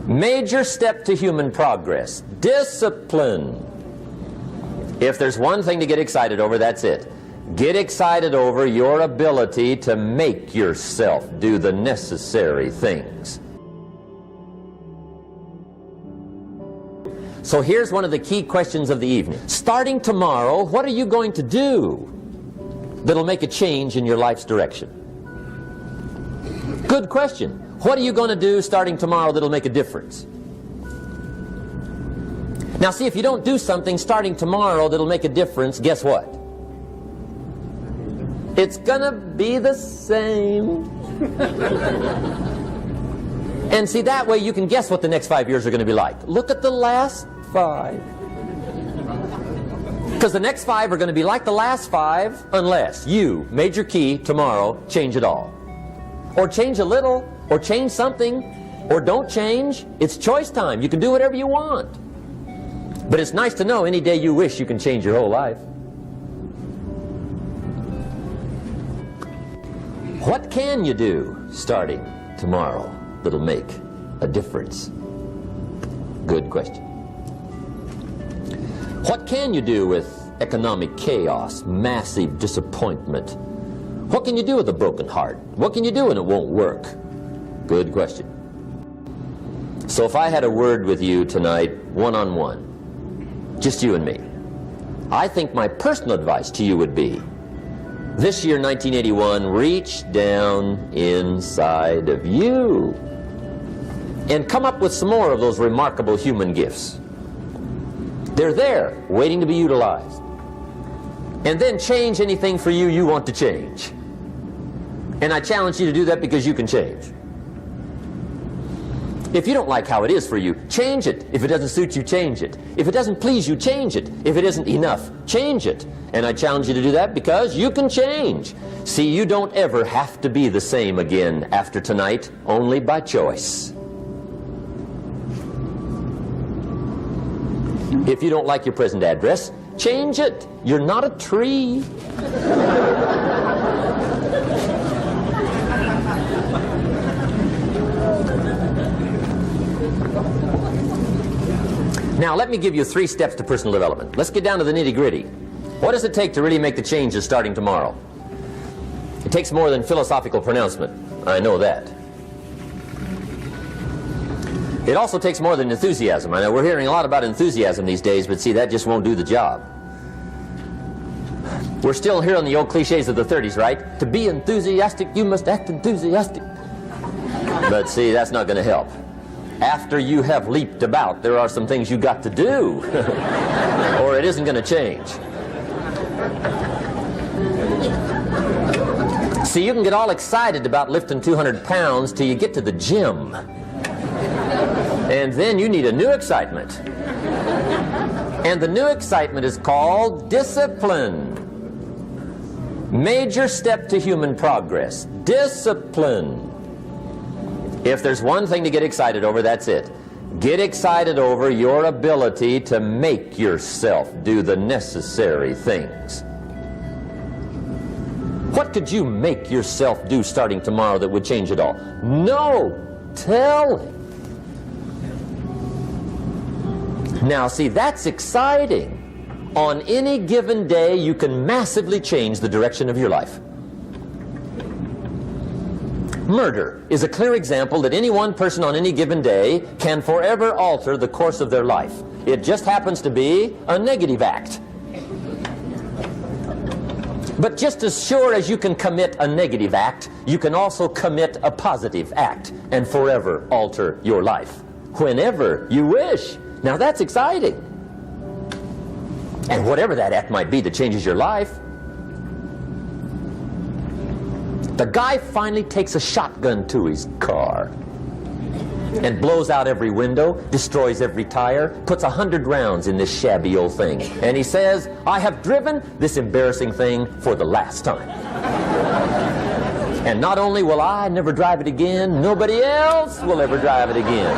Major step to human progress. Discipline. If there's one thing to get excited over, that's it. Get excited over your ability to make yourself do the necessary things. So here's one of the key questions of the evening. Starting tomorrow, what are you going to do that'll make a change in your life's direction? Good question. What are you going to do starting tomorrow that'll make a difference? Now see, if you don't do something starting tomorrow that'll make a difference, guess what? It's gonna be the same. And see, that way you can guess what the next 5 years are going to be like. Look at the last 5. Because the next 5 are going to be like the last 5 unless you, major key, tomorrow, change it all. Or change a little, or change something, or don't change. It's choice time. You can do whatever you want. But it's nice to know any day you wish you can change your whole life. What can you do starting tomorrow that'll make a difference? Good question. What can you do with economic chaos, massive disappointment? What can you do with a broken heart? What can you do when it won't work? Good question. So if I had a word with you tonight, one-on-one, just you and me, I think my personal advice to you would be, this year, 1981, reach down inside of you and come up with some more of those remarkable human gifts. They're there, waiting to be utilized. And then change anything for you you want to change. And I challenge you to do that because you can change. If you don't like how it is for you, change it. If it doesn't suit you, change it. If it doesn't please you, change it. If it isn't enough, change it. And I challenge you to do that because you can change. See, you don't ever have to be the same again after tonight, only by choice. If you don't like your present address, change it. You're not a tree. Now, let me give you 3 steps to personal development. Let's get down to the nitty-gritty. What does it take to really make the changes starting tomorrow? It takes more than philosophical pronouncement. I know that. It also takes more than enthusiasm. I know we're hearing a lot about enthusiasm these days, but see, that just won't do the job. We're still hearing the old cliches of the 30s, right? To be enthusiastic, you must act enthusiastic. But see, that's not going to help. After you have leaped about, there are some things you got to do, or it isn't going to change. See, you can get all excited about lifting 200 pounds till you get to the gym. And then you need a new excitement. And the new excitement is called discipline. Major step to human progress. Discipline. If there's one thing to get excited over, that's it. Get excited over your ability to make yourself do the necessary things. What could you make yourself do starting tomorrow that would change it all? No! Tell him. Now, see, that's exciting. On any given day, you can massively change the direction of your life. Murder is a clear example that any one person on any given day can forever alter the course of their life. It just happens to be a negative act. But just as sure as you can commit a negative act, you can also commit a positive act and forever alter your life whenever you wish. Now that's exciting. And whatever that act might be that changes your life. The guy finally takes a shotgun to his car and blows out every window, destroys every tire, puts 100 rounds in this shabby old thing. And he says, I have driven this embarrassing thing for the last time. And not only will I never drive it again, nobody else will ever drive it again.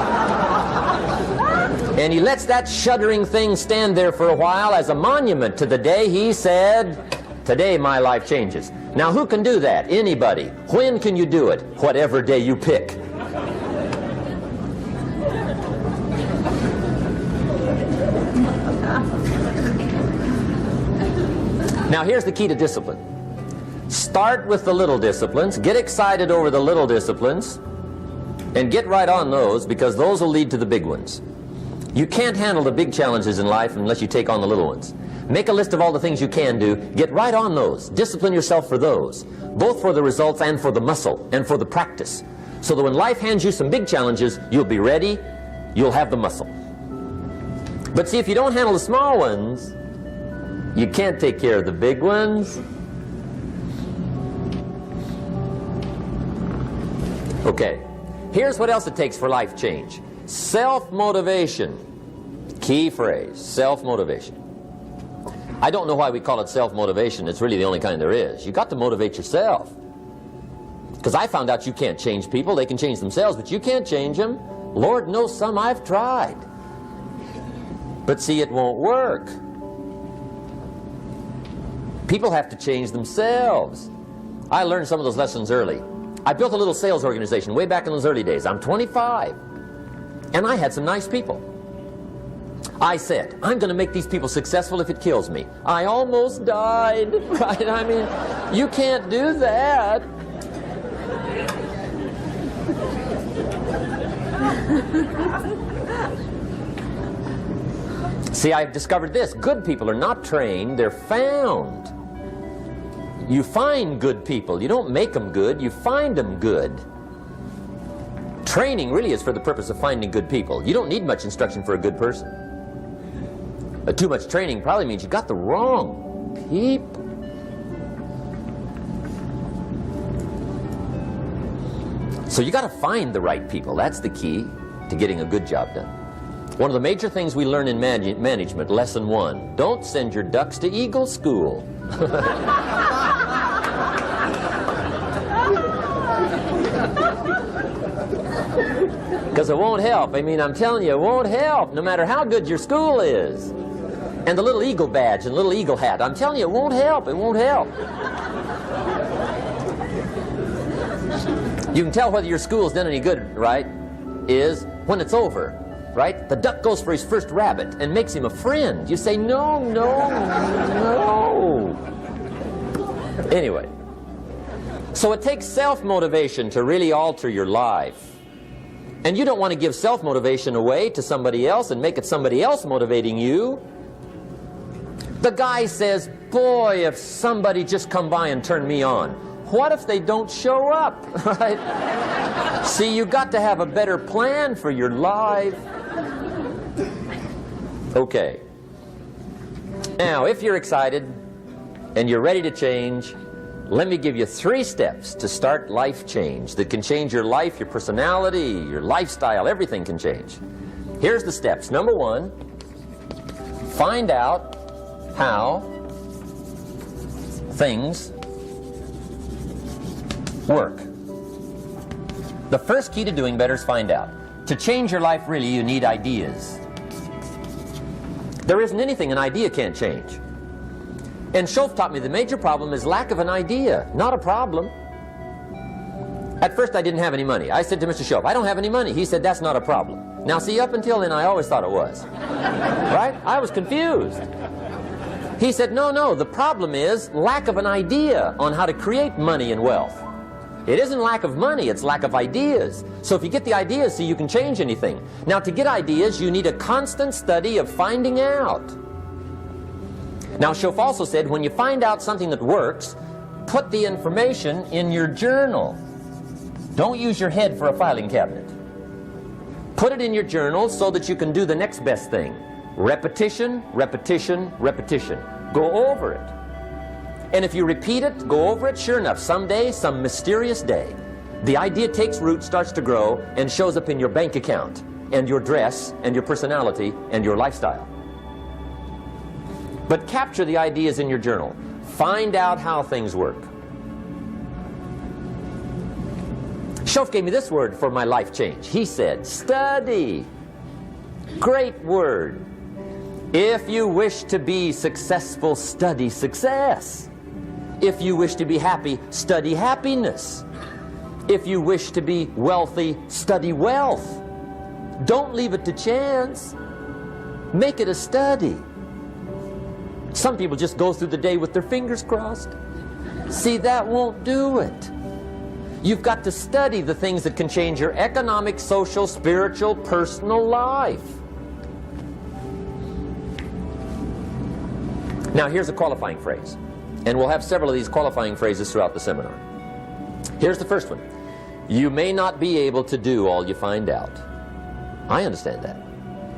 And he lets that shuddering thing stand there for a while as a monument to the day he said, today my life changes. Now who can do that? Anybody. When can you do it? Whatever day you pick. Now here's the key to discipline. Start with the little disciplines, get excited over the little disciplines, and get right on those, because those will lead to the big ones. You can't handle the big challenges in life unless you take on the little ones. Make a list of all the things you can do, get right on those, discipline yourself for those, both for the results and for the muscle and for the practice, so that when life hands you some big challenges, you'll be ready, you'll have the muscle. But see, if you don't handle the small ones, you can't take care of the big ones. Okay, here's what else it takes for life change. Self-motivation. Key phrase, self-motivation. I don't know why we call it self-motivation. It's really the only kind there is. You got to motivate yourself. Because I found out you can't change people. They can change themselves, but you can't change them. Lord knows some I've tried. But see, it won't work. People have to change themselves. I learned some of those lessons early. I built a little sales organization way back in those early days. I'm 25. And I had some nice people. I said, I'm going to make these people successful if it kills me. I almost died, right? I mean, you can't do that. See, I've discovered this. Good people are not trained, they're found. You find good people. You don't make them good, you find them good. Training really is for the purpose of finding good people. You don't need much instruction for a good person. Too much training probably means you got the wrong people. So you got to find the right people. That's the key to getting a good job done. One of the major things we learn in management, lesson 1, don't send your ducks to Eagle School. Because it won't help. I mean, I'm telling you, it won't help, no matter how good your school is. And the little eagle badge and little eagle hat, I'm telling you, it won't help. It won't help. You can tell whether your school's done any good, right, is when it's over, right? The duck goes for his first rabbit and makes him a friend. You say, no, no, no. Anyway, so it takes self-motivation to really alter your life. And you don't want to give self-motivation away to somebody else and make it somebody else motivating you. The guy says, boy, if somebody just come by and turn me on. What if they don't show up, right? See, you got to have a better plan for your life. Okay. Now, if you're excited and you're ready to change, let me give you 3 steps to start life change that can change your life, your personality, your lifestyle, everything can change. Here's the steps. Number 1, find out how things work. The first key to doing better is find out. To change your life, really, you need ideas. There isn't anything an idea can't change. And Schoaf taught me the major problem is lack of an idea, not a problem. At first I didn't have any money. I said to Mr. Schoaf, I don't have any money. He said, that's not a problem. Now see, up until then I always thought it was. Right? I was confused. He said, no, no, the problem is lack of an idea on how to create money and wealth. It isn't lack of money, it's lack of ideas. So if you get the ideas, see, you can change anything. Now to get ideas, you need a constant study of finding out. Now, Schoaf also said, when you find out something that works, put the information in your journal. Don't use your head for a filing cabinet. Put it in your journal so that you can do the next best thing. Repetition, repetition, repetition. Go over it. And if you repeat it, go over it, sure enough, someday, some mysterious day, the idea takes root, starts to grow, and shows up in your bank account, and your dress, and your personality, and your lifestyle. But capture the ideas in your journal. Find out how things work. Schoaf gave me this word for my life change. He said, study. Great word. If you wish to be successful, study success. If you wish to be happy, study happiness. If you wish to be wealthy, study wealth. Don't leave it to chance. Make it a study. Some people just go through the day with their fingers crossed. See, that won't do it. You've got to study the things that can change your economic, social, spiritual, personal life. Now, here's a qualifying phrase. And we'll have several of these qualifying phrases throughout the seminar. Here's the first one. You may not be able to do all you find out. I understand that.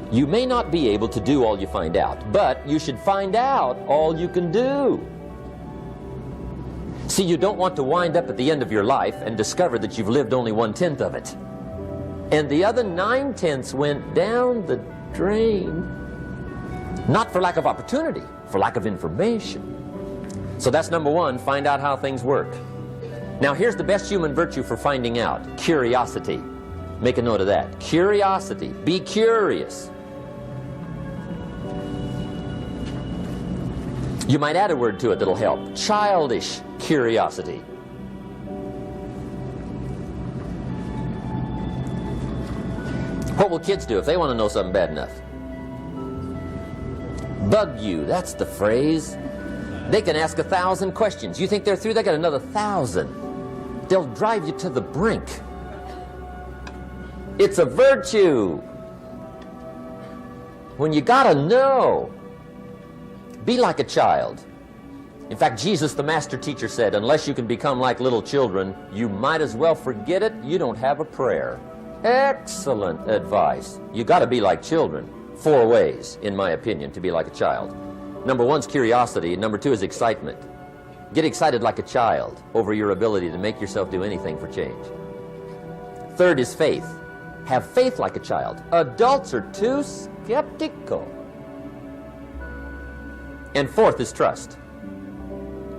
You may not be able to do all you find out, but you should find out all you can do. See, you don't want to wind up at the end of your life and discover that you've lived only 1/10 of it. And the other 9/10 went down the drain. Not for lack of opportunity, for lack of information. So that's number one, find out how things work. Now here's the best human virtue for finding out, curiosity. Make a note of that. Curiosity. Be curious. You might add a word to it that'll help. Childish curiosity. What will kids do if they want to know something bad enough? Bug you, that's the phrase. They can ask 1,000 questions. You think they're through? They got another 1,000. They'll drive you to the brink. It's a virtue. When you gotta know, be like a child. In fact, Jesus, the master teacher, said, unless you can become like little children, you might as well forget it. You don't have a prayer. Excellent advice. You gotta be like children. 4 ways, in my opinion, to be like a child. Number 1 is curiosity, and number 2 is excitement. Get excited like a child over your ability to make yourself do anything for change. 3rd is faith. Have faith like a child. Adults are too skeptical. And 4th is trust.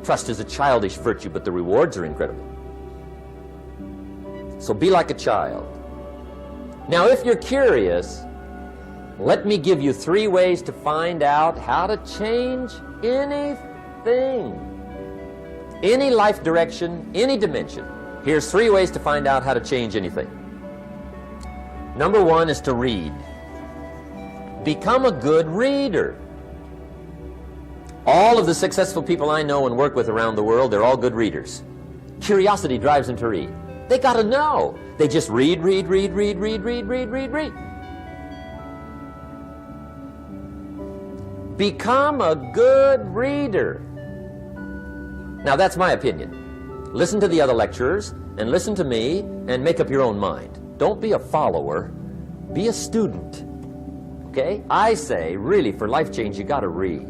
Trust is a childish virtue, but the rewards are incredible. So be like a child. Now, if you're curious, let me give you 3 ways to find out how to change anything. Any life direction, any dimension. Here's 3 ways to find out how to change anything. Number 1 is to read. Become a good reader. All of the successful people I know and work with around the world, they're all good readers. Curiosity drives them to read. They gotta know. They just read. Become a good reader. Now that's my opinion. Listen to the other lecturers and listen to me and make up your own mind. Don't be a follower, be a student. Okay? I say, really, for life change, you gotta read.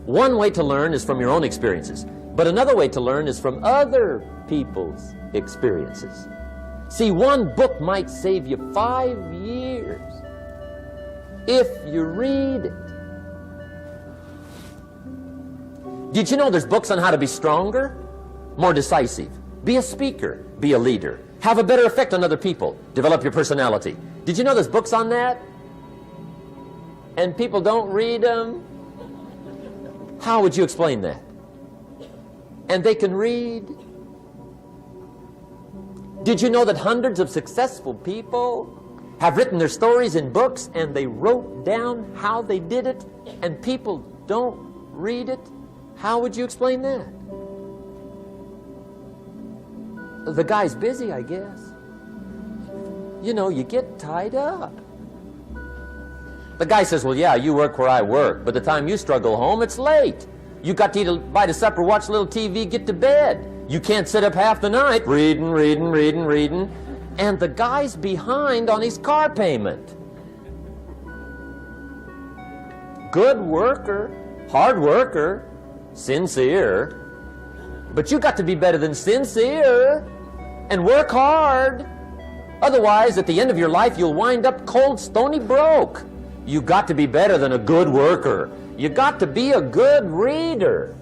One way to learn is from your own experiences, but another way to learn is from other people's experiences. See, one book might save you 5 years if you read it. Did you know there's books on how to be stronger, more decisive, be a speaker, be a leader, have a better effect on other people, develop your personality? Did you know there's books on that? And people don't read them? How would you explain that? And they can read? Did you know that hundreds of successful people have written their stories in books and they wrote down how they did it and people don't read it? How would you explain that? The guy's busy, I guess. You know, you get tied up. The guy says, well, yeah, you work where I work, but the time you struggle home, it's late. You got to eat a bite of supper, watch a little TV, get to bed. You can't sit up half the night reading. And the guy's behind on his car payment. Good worker, hard worker, sincere. But you got to be better than sincere and work hard. Otherwise, at the end of your life, you'll wind up cold, stony broke. You got to be better than a good worker. You got to be a good reader.